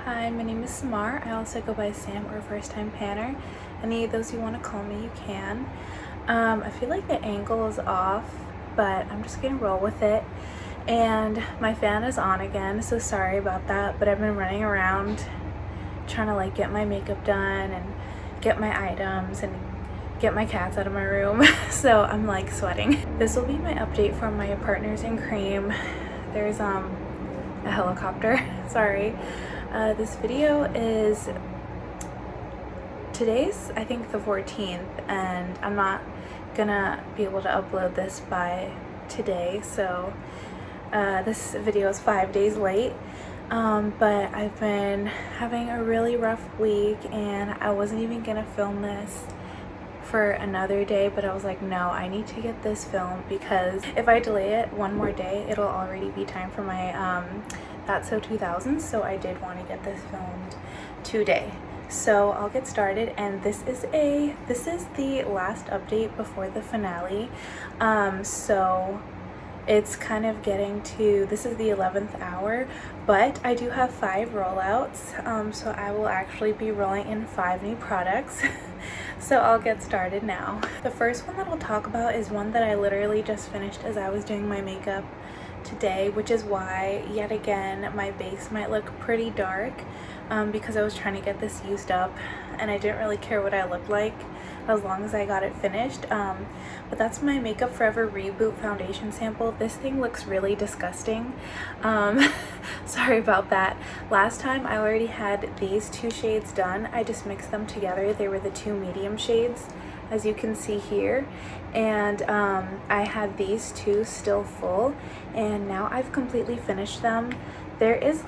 Hi, my name is Samar. I also go by Sam or First Time Panner. Any of those you want to call me, you can. I feel like the angle is off, but I'm just gonna roll with it. And my fan is on again, so sorry about that, but I've been running around trying to get my makeup done and get my items and get my cats out of my room. So I'm sweating. This will be my update from my Partners in Cream. There's a helicopter. Sorry. This video is today's I think the 14th, and I'm not gonna be able to upload this by today, so this video is 5 days late. But I've been having a really rough week, and I wasn't even gonna film this for another day, but I was like, no, I need to get this filmed, because if I delay it one more day, it'll already be time for my That's So 2000s, so I did want to get this filmed today. So I'll get started, and this is the last update before the finale. So it's kind of getting to, this is the 11th hour, but I do have 5 rollouts, so I will actually be rolling in 5 new products. So I'll get started now. The first one that I'll talk about is one that I literally just finished as I was doing my makeup today, which is why, yet again, my base might look pretty dark, because I was trying to get this used up, and I didn't really care what I looked like as long as I got it finished. But that's my Makeup Forever Reboot foundation sample. This thing looks really disgusting. Sorry about that. Last time I already had these 2 shades done. I just mixed them together. They were the 2 medium shades, as you can see here, and I had these 2 still full, and now I've completely finished them. There is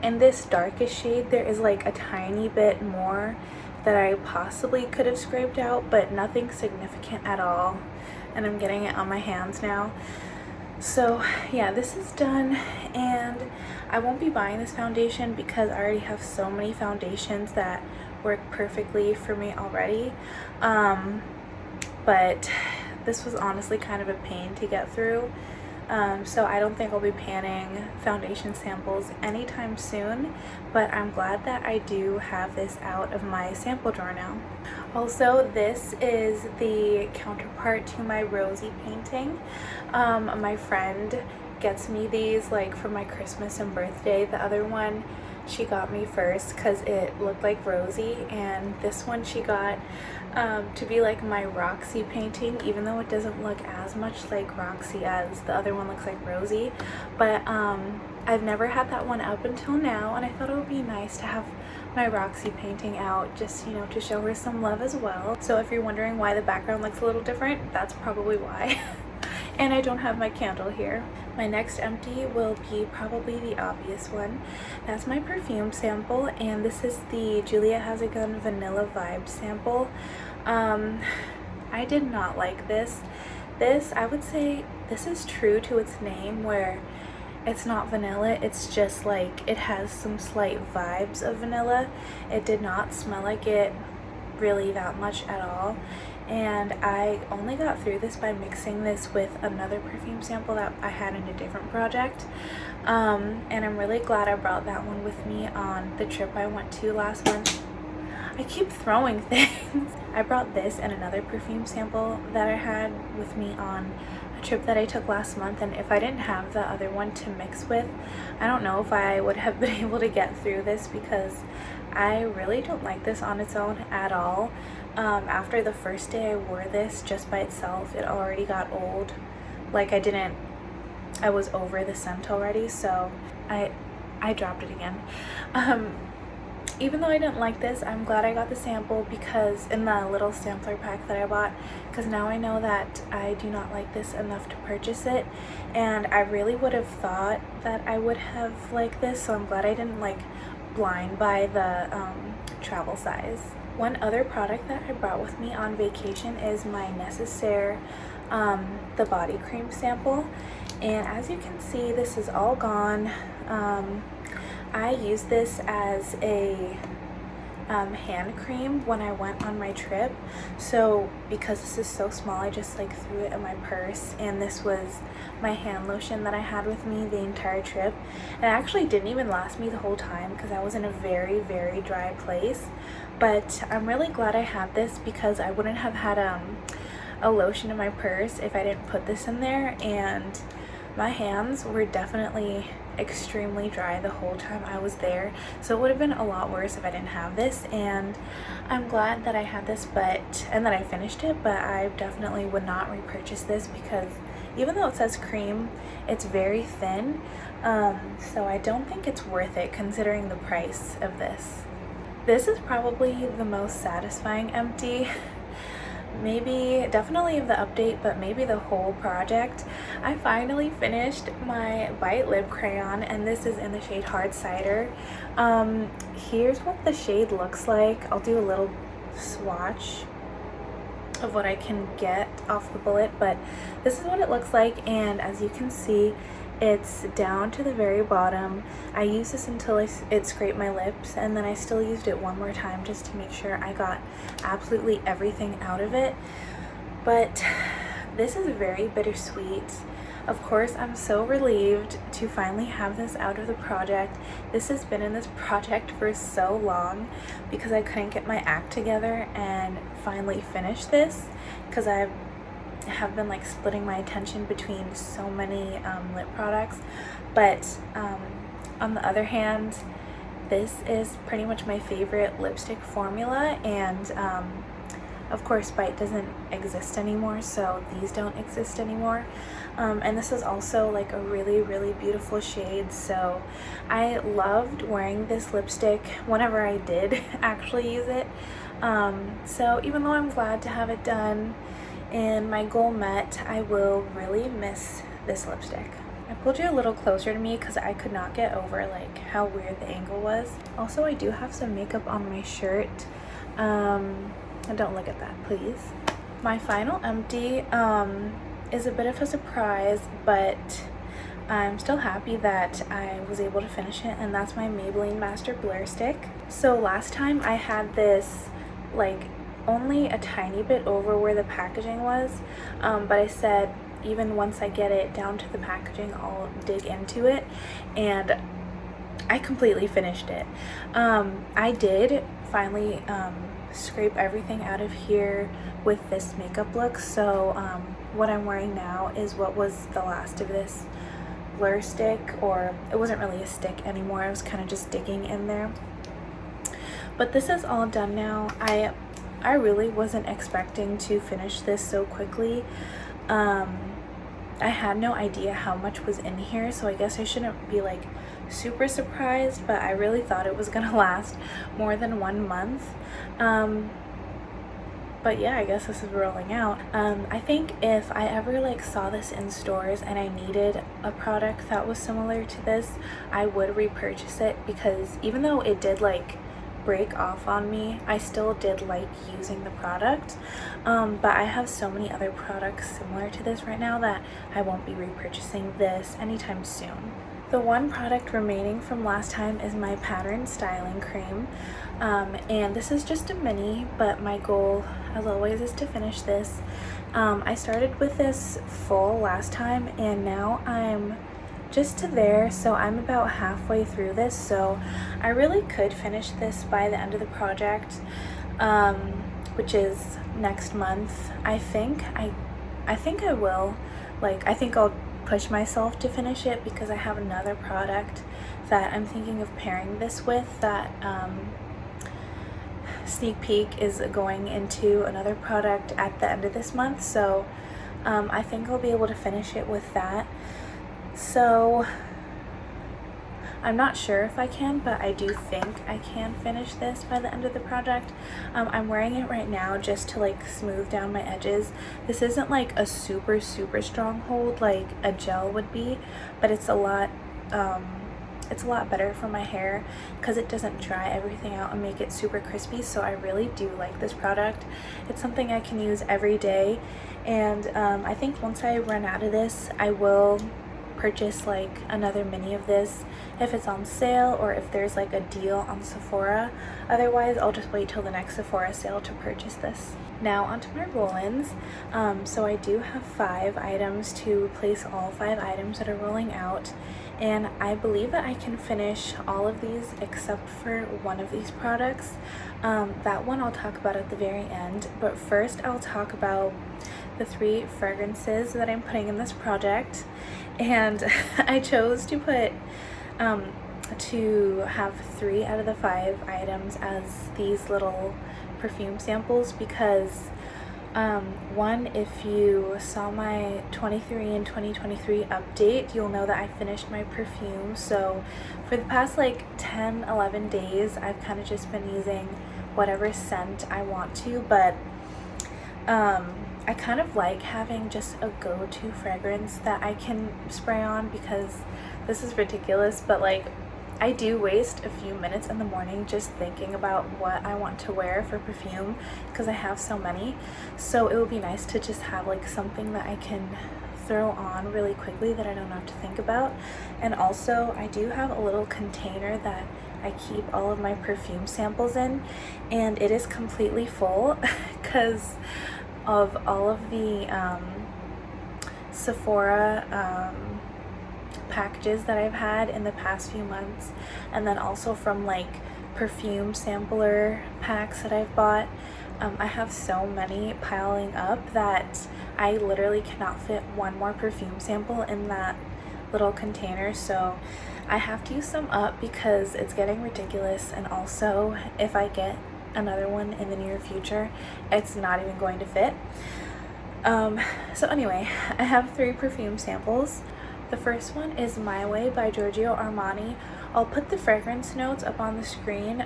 in this darkest shade, there is a tiny bit more that I possibly could have scraped out, but nothing significant at all, and I'm getting it on my hands now. So yeah, this is done, and I won't be buying this foundation because I already have so many foundations that work perfectly for me already. But this was honestly kind of a pain to get through. So I don't think I'll be panning foundation samples anytime soon, but I'm glad that I do have this out of my sample drawer now. Also, this is the counterpart to my Rosie painting. My friend gets me these for my Christmas and birthday. The other one she got me first because it looked like Rosie, and this one she got to be my Roxy painting, even though it doesn't look as much like Roxy as the other one looks like Rosie. But I've never had that one up until now, and I thought it would be nice to have my Roxy painting out, just to show her some love as well. So if you're wondering why the background looks a little different, that's probably why. And I don't have my candle here. My next empty will be probably the obvious one. That's my perfume sample, and this is the Julia Has a Gun Vanilla Vibe sample. I did not like this. I would say this is true to its name, where it's not vanilla, it's just it has some slight vibes of vanilla. It did not smell like it really that much at all, and I only got through this by mixing this with another perfume sample that I had in a different project, and I'm really glad I brought that one with me on the trip I went to last month. I keep throwing things. I brought this and another perfume sample that I had with me on a trip that I took last month, and if I didn't have the other one to mix with, I don't know if I would have been able to get through this, because I really don't like this on its own at all. After the first day I wore this just by itself, it already got old. I was over the scent already, so I dropped it again. Even though I didn't like this, I'm glad I got the sample, because in the little sampler pack that I bought, because now I know that I do not like this enough to purchase it, and I really would have thought that I would have liked this, so I'm glad I didn't blind buy the travel size. One other product that I brought with me on vacation is my Necessaire the body cream sample, and as you can see, this is all gone. I use this as a hand cream when I went on my trip. So because this is so small, I just like threw it in my purse, and this was my hand lotion that I had with me the entire trip. And it actually didn't even last me the whole time because I was in a very, very dry place. But I'm really glad I had this because I wouldn't have had a lotion in my purse if I didn't put this in there, and my hands were definitely extremely dry the whole time I was there, so it would have been a lot worse if I didn't have this. And I'm glad that I had this and that I finished it, but I definitely would not repurchase this because even though it says cream, it's very thin, so I don't think it's worth it considering the price of this. This is probably the most satisfying empty, maybe definitely of the update, but maybe the whole project. I finally finished my Bite lip crayon, and this is in the shade Hard Cider. Here's what the shade looks like. I'll do a little swatch of what I can get off the bullet, but this is what it looks like, and as you can see, it's down to the very bottom. I used this until it scraped my lips, and then I still used it one more time just to make sure I got absolutely everything out of it. But this is very bittersweet. Of course, I'm so relieved to finally have this out of the project. This has been in this project for so long because I couldn't get my act together and finally finish this because I have been like splitting my attention between so many lip products. But on the other hand, this is pretty much my favorite lipstick formula, and of course Bite doesn't exist anymore, so these don't exist anymore. And this is also like a really, really beautiful shade, so I loved wearing this lipstick whenever I did actually use it. So even though I'm glad to have it done and my goal met, I will really miss this lipstick. I pulled you a little closer to me because I could not get over like how weird the angle was. Also, I do have some makeup on my shirt. And don't look at that, please. My final empty is a bit of a surprise, but I'm still happy that I was able to finish it, and that's my Maybelline Master Blur Stick. So last time I had this like only a tiny bit over where the packaging was, but I said even once I get it down to the packaging, I'll dig into it, and I completely finished it. I did finally scrape everything out of here with this makeup look, so what I'm wearing now is what was the last of this blur stick, or it wasn't really a stick anymore, I was kind of just digging in there. But this is all done now. I really wasn't expecting to finish this so quickly. I had no idea how much was in here, so I guess I shouldn't be like super surprised, but I really thought it was gonna last more than 1 month. But yeah, I guess this is rolling out. I think if I ever like saw this in stores and I needed a product that was similar to this, I would repurchase it, because even though it did like break off on me, I still did like using the product. But I have so many other products similar to this right now that I won't be repurchasing this anytime soon. The one product remaining from last time is my Pattern Styling Cream, and this is just a mini, but my goal as always is to finish this. I started with this full last time, and now I'm just to there, so I'm about halfway through this, so I really could finish this by the end of the project, which is next month. I think I will. Like, I think I'll push myself to finish it because I have another product that I'm thinking of pairing this with, that sneak peek is going into another product at the end of this month, so I think I'll be able to finish it with that. So I'm not sure if I can, but I do think I can finish this by the end of the project. I'm wearing it right now just to like smooth down my edges. This isn't like a super strong hold like a gel would be, but it's a lot better for my hair because it doesn't dry everything out and make it super crispy. So I really do like this product. It's something I can use every day, and I think once I run out of this, I will purchase like another mini of this if it's on sale or if there's like a deal on Sephora. Otherwise, I'll just wait till the next Sephora sale to purchase this. Now onto my roll-ins. So I do have 5 items to replace all 5 items that are rolling out, and I believe that I can finish all of these except for one of these products. That one I'll talk about at the very end, but first I'll talk about the 3 fragrances that I'm putting in this project. And I chose to put to have 3 out of the 5 items as these little perfume samples because one, if you saw my 23 and 2023 update, you'll know that I finished my perfume. So for the past like 10-11 days I've kind of just been using whatever scent I want to, but I kind of like having just a go-to fragrance that I can spray on because this is ridiculous, but like I do waste a few minutes in the morning just thinking about what I want to wear for perfume because I have so many. So it would be nice to just have like something that I can throw on really quickly that I don't have to think about. And also I do have a little container that I keep all of my perfume samples in, and it is completely full because of all of the Sephora packages that I've had in the past few months, and then also from like perfume sampler packs that I've bought. I have so many piling up that I literally cannot fit one more perfume sample in that little container, so I have to use some up because it's getting ridiculous. And also if I get another one in the near future, it's not even going to fit. So anyway, I have 3 perfume samples. The first one is My Way by Giorgio Armani. I'll put the fragrance notes up on the screen,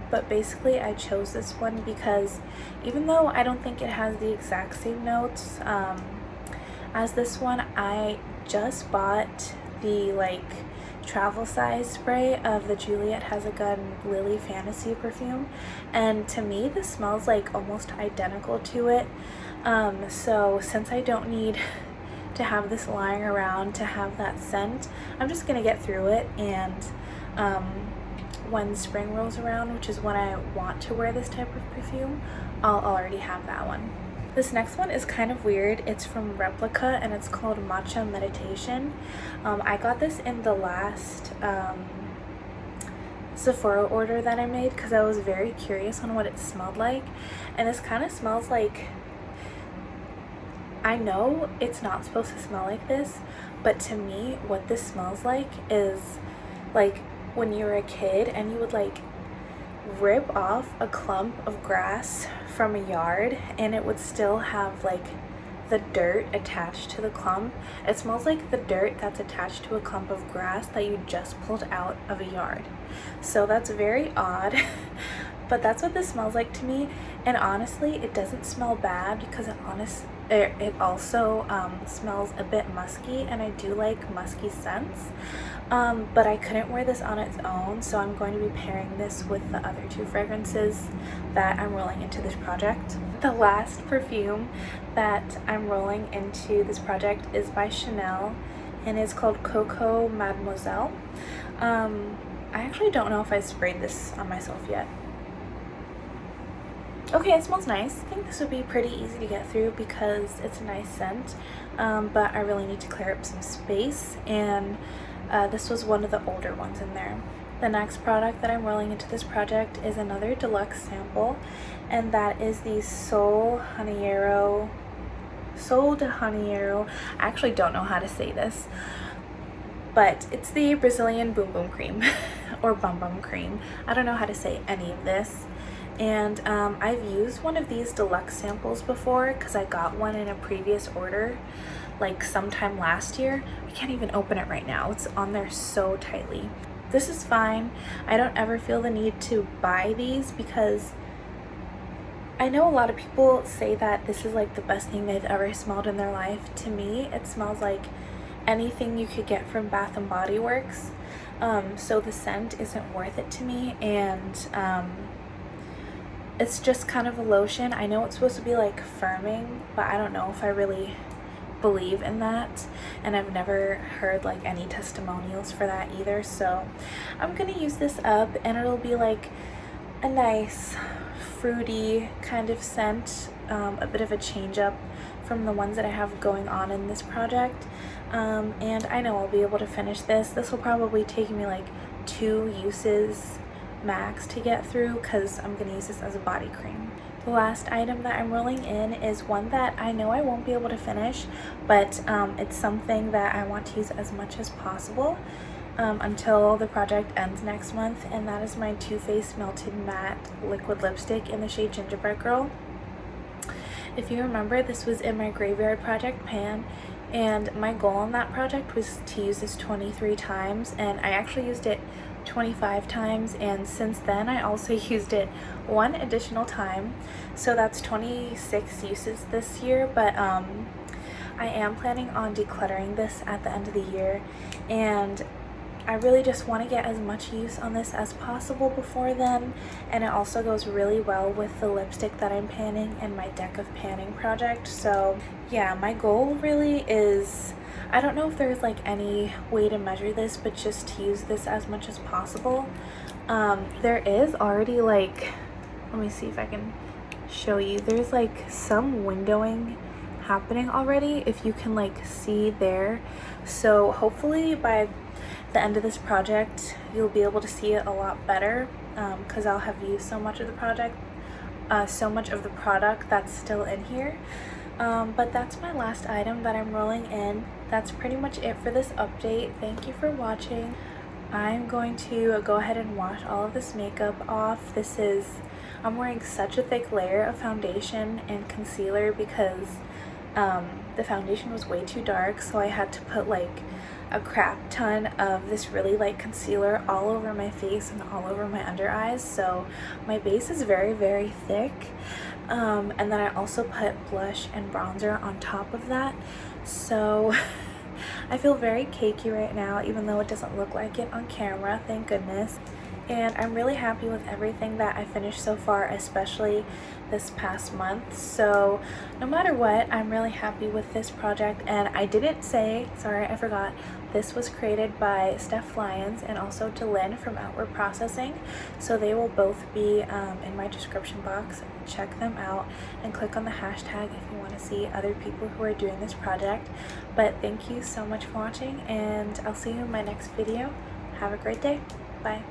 but basically I chose this one because even though I don't think it has the exact same notes as this one, I just bought the like travel size spray of the Juliet Has a Gun Lily Fantasy perfume, and to me this smells like almost identical to it. So since I don't need to have this lying around to have that scent, I'm just gonna get through it, and when spring rolls around, which is when I want to wear this type of perfume, I'll already have that one. This next one is kind of weird. It's from Replica and it's called Matcha Meditation. I got this in the last Sephora order that I made because I was very curious on what it smelled like, and this kind of smells like, I know it's not supposed to smell like this, but to me what this smells like is like when you were a kid and you would like rip off a clump of grass from a yard and it would still have like the dirt attached to the clump. It smells like the dirt that's attached to a clump of grass that you just pulled out of a yard. So that's very odd, but that's what this smells like to me. And honestly, it doesn't smell bad because it also smells a bit musky, and I do like musky scents. But I couldn't wear this on its own, so I'm going to be pairing this with the other 2 fragrances that I'm rolling into this project. The last perfume that I'm rolling into this project is by Chanel, and it's called Coco Mademoiselle. I actually don't know if I sprayed this on myself yet. Okay, it smells nice. I think this would be pretty easy to get through because it's a nice scent, but I really need to clear up some space, and this was one of the older ones in there. The next product that I'm rolling into this project is another deluxe sample, and that is the Sol de Janeiro. I actually don't know how to say this, but it's the Brazilian Boom Boom Cream or Bum Bum Cream. I don't know how to say any of this. And I've used one of these deluxe samples before because I got one in a previous order like sometime last year. I can't even open it right now. It's on there so tightly. This is fine. I don't ever feel the need to buy these because I know a lot of people say that this is like the best thing they've ever smelled in their life. To me, it smells like anything you could get from Bath and Body Works. So the scent isn't worth it to me, and it's just kind of a lotion. I know it's supposed to be like firming, but I don't know if I really believe in that, and I've never heard like any testimonials for that either. So I'm gonna use this up, and it'll be like a nice fruity kind of scent, a bit of a change up from the ones that I have going on in this project. And I know I'll be able to finish this. This will probably take me like 2 uses max to get through, because I'm going to use this as a body cream. The last item that I'm rolling in is one that I know I won't be able to finish, but it's something that I want to use as much as possible until the project ends next month, and that is my Too Faced Melted Matte Liquid Lipstick in the shade Gingerbread Girl. If you remember, this was in my Graveyard project pan, and my goal on that project was to use this 23 times, and I actually used it 25 times, and since then I also used it 1 additional time, so that's 26 uses this year. But I am planning on decluttering this at the end of the year, and I really just want to get as much use on this as possible before then, and it also goes really well with the lipstick that I'm panning in my Deck of Panning project. So yeah, my goal really is, I don't know if there's like any way to measure this, but just to use this as much as possible. There is already like, let me see if I can show you, there's like some windowing happening already, if you can like see there. So hopefully by the end of this project you'll be able to see it a lot better, because I'll have used so much of the project, so much of the product that's still in here. But that's my last item that I'm rolling in. That's pretty much it for this update. Thank you for watching. I'm going to go ahead and wash all of this makeup off. I'm wearing such a thick layer of foundation and concealer because the foundation was way too dark, so I had to put like a crap ton of this really light concealer all over my face and all over my under eyes, so my base is very, very thick. And then I also put blush and bronzer on top of that, so I feel very cakey right now, even though it doesn't look like it on camera, thank goodness. And I'm really happy with everything that I finished so far, especially this past month. So no matter what, I'm really happy with this project. And I didn't say, sorry, I forgot, this was created by Steph Lyons and also DaLin from Outward Processing. So they will both be in my description box. Check them out and click on the hashtag if you want to see other people who are doing this project. But thank you so much for watching, and I'll see you in my next video. Have a great day. Bye.